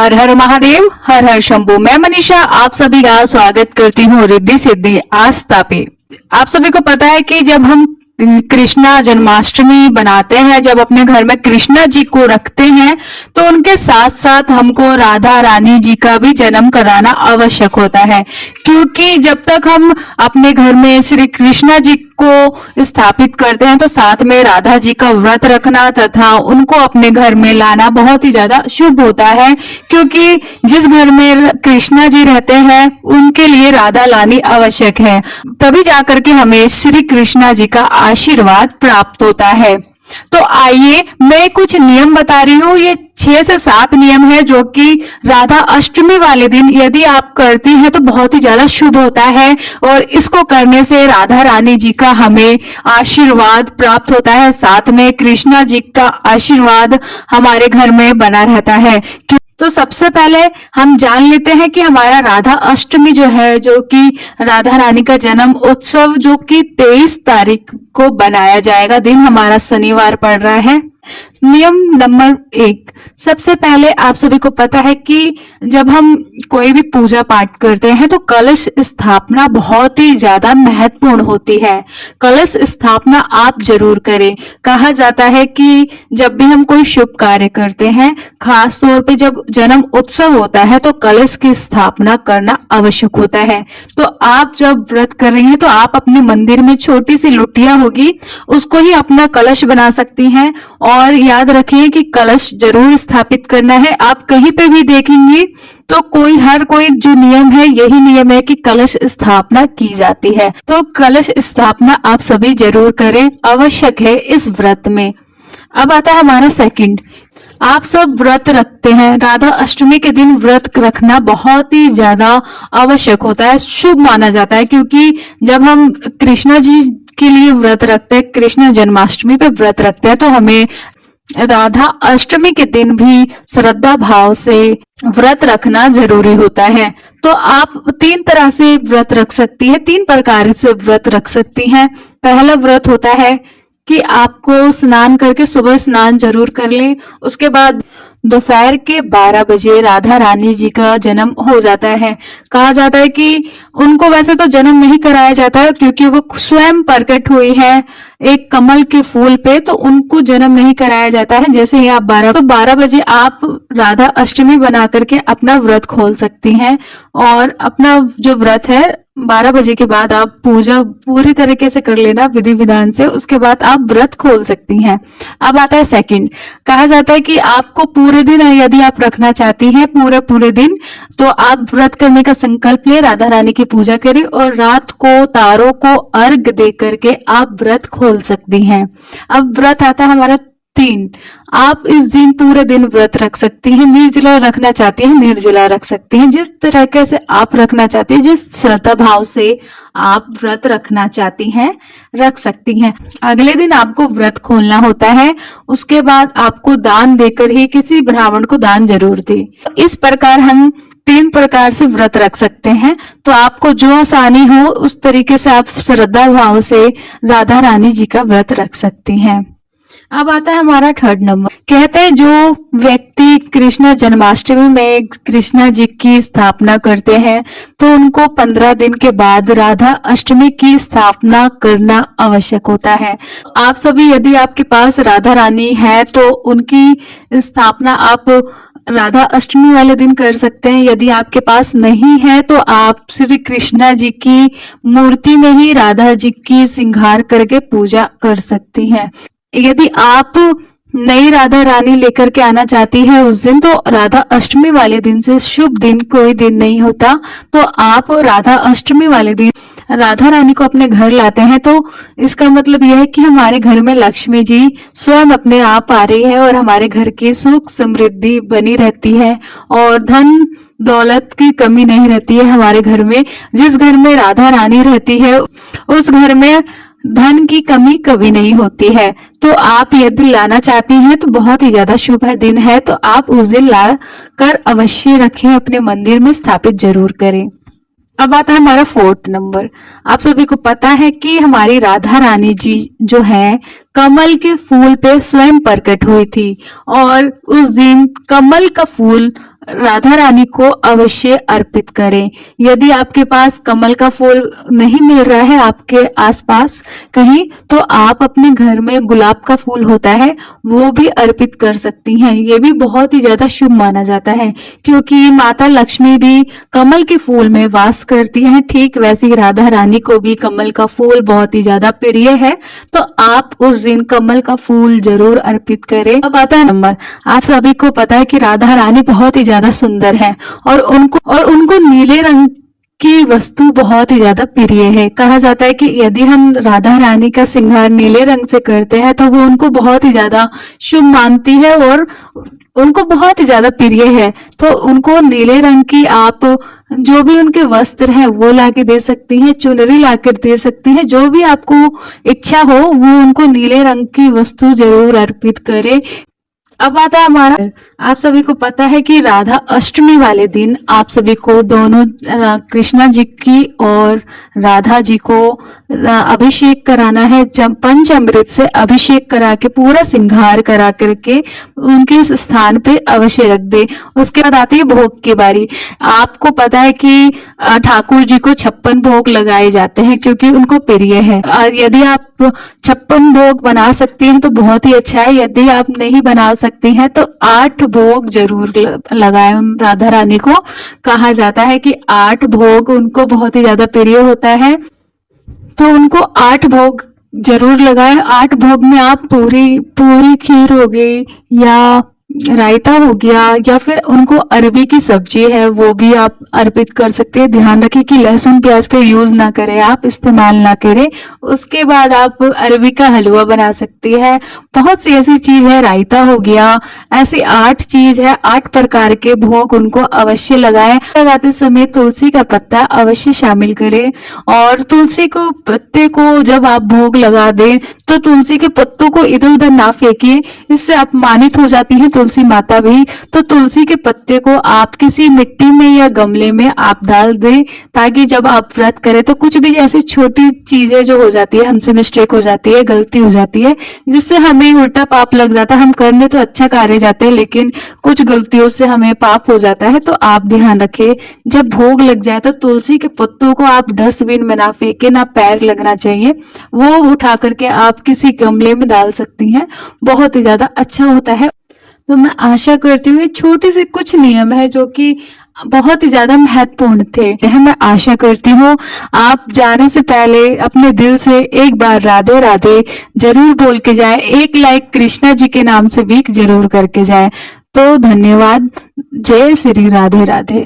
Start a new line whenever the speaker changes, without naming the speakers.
हर हर महादेव, हर हर शंभू। मैं मनीषा आप सभी का स्वागत करती हूँ रिद्धि सिद्धि आस्था पे। आप सभी को पता है कि जब हम कृष्णा जन्माष्टमी बनाते हैं, जब अपने घर में कृष्णा जी को रखते हैं, तो उनके साथ साथ हमको राधा रानी जी का भी जन्म कराना आवश्यक होता है। क्योंकि जब तक हम अपने घर में श्री कृष्णा जी को स्थापित करते हैं, तो साथ में राधा जी का व्रत रखना तथा उनको अपने घर में लाना बहुत ही ज्यादा शुभ होता है। क्योंकि जिस घर में कृष्णा जी रहते हैं, उनके लिए राधा लानी आवश्यक है, तभी जाकर के हमें श्री कृष्णा जी का आशीर्वाद प्राप्त होता है। तो आइए मैं कुछ नियम बता रही हूँ। ये 6 से 7 नियम है जो कि राधा अष्टमी वाले दिन यदि आप करती हैं तो बहुत ही ज्यादा शुभ होता है, और इसको करने से राधा रानी जी का हमें आशीर्वाद प्राप्त होता है, साथ में कृष्णा जी का आशीर्वाद हमारे घर में बना रहता है। तो सबसे पहले हम जान लेते हैं कि हमारा राधा अष्टमी जो है, जो कि राधा रानी का जन्म उत्सव, जो कि 23 तारीख को बनाया जाएगा। दिन हमारा शनिवार पड़ रहा है। नियम नंबर 1, सबसे पहले आप सभी को पता है कि जब हम कोई भी पूजा पाठ करते हैं तो कलश स्थापना बहुत ही ज्यादा महत्वपूर्ण होती है। कलश स्थापना आप जरूर करें। कहा जाता है कि जब भी हम कोई शुभ कार्य करते हैं, खास तौर पे जब जन्म उत्सव होता है, तो कलश की स्थापना करना आवश्यक होता है। तो आप जब व्रत कर रही हैं तो आप अपने मंदिर में छोटी सी लुटिया होगी, उसको ही अपना कलश बना सकती हैं। और याद रखिए कि कलश जरूर स्थापित करना है। आप कहीं पे भी देखेंगे तो हर कोई जो नियम है, यही नियम है कि कलश स्थापना की जाती है। तो कलश स्थापना आप सभी जरूर करें, आवश्यक है इस व्रत में। अब आता है हमारा सेकंड। आप सब व्रत रखते हैं। राधा अष्टमी के दिन व्रत रखना बहुत ही ज्यादा आवश्यक होता है, शुभ माना जाता है। क्योंकि जब हम कृष्णा जी के लिए व्रत रखते हैं, कृष्ण जन्माष्टमी पे व्रत रखते हैं, तो हमें राधा अष्टमी के दिन भी श्रद्धा भाव से व्रत रखना जरूरी होता है। तो आप 3 तरह से व्रत रख सकती है, 3 प्रकार से व्रत रख सकती हैं। पहला व्रत होता है कि आपको स्नान करके सुबह स्नान जरूर कर लें। उसके बाद दोपहर के 12 बजे राधा रानी जी का जन्म हो जाता है। कहा जाता है कि उनको वैसे तो जन्म नहीं कराया जाता है, क्योंकि वो स्वयं प्रकट हुई है एक कमल के फूल पे, तो उनको जन्म नहीं कराया जाता है। जैसे ही आप 12 बजे आप राधा अष्टमी बना करके अपना व्रत खोल सकती हैं, और अपना जो व्रत है 12 बजे के बाद आप पूजा पूरी तरीके से कर लेना विधि विधान से, उसके बाद आप व्रत खोल सकती हैं। अब आता है सेकंड। कहा जाता है कि आपको पूरे दिन यदि आप रखना चाहती हैं, पूरे दिन, तो आप व्रत करने का संकल्प ले, राधा रानी की पूजा करें और रात को तारों को अर्घ दे करके आप व्रत खोल सकती हैं। अब व्रत आता है हमारा 3। आप इस दिन पूरे दिन व्रत रख सकती हैं। निर्जला रखना चाहती हैं, निर्जला रख सकती हैं। जिस तरीके से आप रखना चाहती हैं, जिस श्रद्धा भाव से आप व्रत रखना चाहती हैं, रख सकती हैं। अगले दिन आपको व्रत खोलना होता है। उसके बाद आपको दान देकर ही किसी ब्राह्मण को दान जरूर दे। इस प्रकार हम 3 प्रकार से व्रत रख सकते हैं। तो आपको जो आसानी हो उस तरीके से आप श्रद्धा भाव से राधा रानी जी का व्रत रख सकती हैं। अब आता है हमारा 3rd नंबर। कहते हैं जो व्यक्ति कृष्ण जन्माष्टमी में कृष्णा जी की स्थापना करते हैं, तो उनको 15 दिन के बाद राधा अष्टमी की स्थापना करना आवश्यक होता है। आप सभी यदि आपके पास राधा रानी है तो उनकी स्थापना आप राधा अष्टमी वाले दिन कर सकते हैं। यदि आपके पास नहीं है तो आप श्री कृष्णा जी की मूर्ति में ही राधा जी की श्रृंगार करके पूजा कर सकती हैं। यदि आप नई राधा रानी लेकर के आना चाहती है उस दिन, तो राधा अष्टमी वाले दिन से शुभ दिन कोई दिन नहीं होता। तो आप राधा अष्टमी वाले दिन राधा रानी को अपने घर लाते हैं, तो इसका मतलब यह है कि हमारे घर में लक्ष्मी जी स्वयं अपने आप आ रही है और हमारे घर की सुख समृद्धि बनी रहती है और धन दौलत की कमी नहीं रहती है हमारे घर में। जिस घर में राधा रानी रहती है उस घर में धन की कमी कभी नहीं होती है। तो आप यदि लाना चाहती हैं तो बहुत ही ज्यादा शुभ दिन है, तो आप उस दिन ला कर अवश्य रखें, अपने मंदिर में स्थापित जरूर करें। अब आता है हमारा 4th नंबर। आप सभी को पता है कि हमारी राधा रानी जी जो है कमल के फूल पे स्वयं प्रकट हुई थी, और उस दिन कमल का फूल राधा रानी को अवश्य अर्पित करें। यदि आपके पास कमल का फूल नहीं मिल रहा है आपके आसपास कहीं, तो आप अपने घर में गुलाब का फूल होता है वो भी अर्पित कर सकती हैं। ये भी बहुत ही ज्यादा शुभ माना जाता है, क्योंकि माता लक्ष्मी भी कमल के फूल में वास करती हैं। ठीक वैसे ही राधा रानी को भी कमल का फूल बहुत ही ज्यादा प्रिय है, तो आप उस दिन कमल का फूल जरूर अर्पित करें। अब आता है नंबर। आप सभी को पता है कि राधा रानी बहुत ही ज्यादा सुंदर है और उनको नीले रंग की वस्तु बहुत ही ज्यादा प्रिय है। कहा जाता है कि यदि हम राधा रानी का श्रृंगार नीले रंग से करते हैं तो वो उनको बहुत ही ज्यादा शुभ मानती है और उनको बहुत ही ज्यादा प्रिय है। तो उनको नीले रंग की आप जो भी उनके वस्त्र हैं वो लाके दे सकती हैं, चुनरी लाकर दे सकती हैं, जो भी आपको इच्छा हो वो उनको नीले रंग की वस्तु जरूर अर्पित करें। अब आता है हमारा, आप सभी को पता है कि राधा अष्टमी वाले दिन आप सभी को दोनों कृष्णा जी की और राधा जी को अभिषेक कराना है। जब पंचामृत से अभिषेक करा के पूरा श्रृंगार करा करके उनके स्थान पे अवश्य रख दे। उसके बाद आती है भोग की बारी। आपको पता है कि ठाकुर जी को 56 भोग लगाए जाते हैं क्योंकि उनको प्रिय है। यदि आप 56 भोग बना सकती हैं तो बहुत ही अच्छा है। यदि आप नहीं बना सकती हैं तो 8 भोग जरूर लगाएं राधा रानी को। कहा जाता है कि 8 भोग उनको बहुत ही ज्यादा प्रिय होता है, तो उनको 8 भोग जरूर लगाएं। 8 भोग में आप पूरी खीर हो गई या रायता हो गया या फिर उनको अरबी की सब्जी है वो भी आप अर्पित कर सकते हैं। ध्यान रखें कि लहसुन प्याज का यूज ना करें, आप इस्तेमाल ना करें। उसके बाद आप अरबी का हलवा बना सकती है। बहुत सी ऐसी चीज है, रायता हो गया, ऐसी 8 चीज है, 8 प्रकार के भोग उनको अवश्य लगाएं। लगाते समय तुलसी का पत्ता अवश्य शामिल करें और तुलसी को पत्ते को जब आप भोग लगा दें तो तुलसी के पत्तों को इधर उधर ना फेंकिए, इससे अपमानित हो जाती है तुलसी माता भी। तो तुलसी के पत्ते को आप किसी मिट्टी में या गमले में आप डाल दें, ताकि जब आप व्रत करें तो कुछ भी ऐसी छोटी चीजें जो हो जाती है, हमसे मिस्टेक हो जाती है, गलती हो जाती है, जिससे हमें उल्टा पाप लग जाता है। हम करने तो अच्छा कार्य जाते हैं लेकिन कुछ गलतियों से हमें पाप हो जाता है। तो आप ध्यान रखें, जब भोग लग जाए तो तुलसी के पत्तों को आप डस्टबिन में ना फेंके, ना पैर लगना चाहिए, वो उठा करके आप किसी गमले में डाल सकती हैं। बहुत ही ज्यादा अच्छा होता है। तो मैं आशा करती हूँ छोटे से कुछ नियम है जो कि बहुत ही ज्यादा महत्वपूर्ण थे। मैं आशा करती हूँ आप जाने से पहले अपने दिल से एक बार राधे राधे जरूर बोल के जाए, एक लाइक कृष्णा जी के नाम से भी जरूर करके जाए। तो धन्यवाद। जय श्री राधे राधे।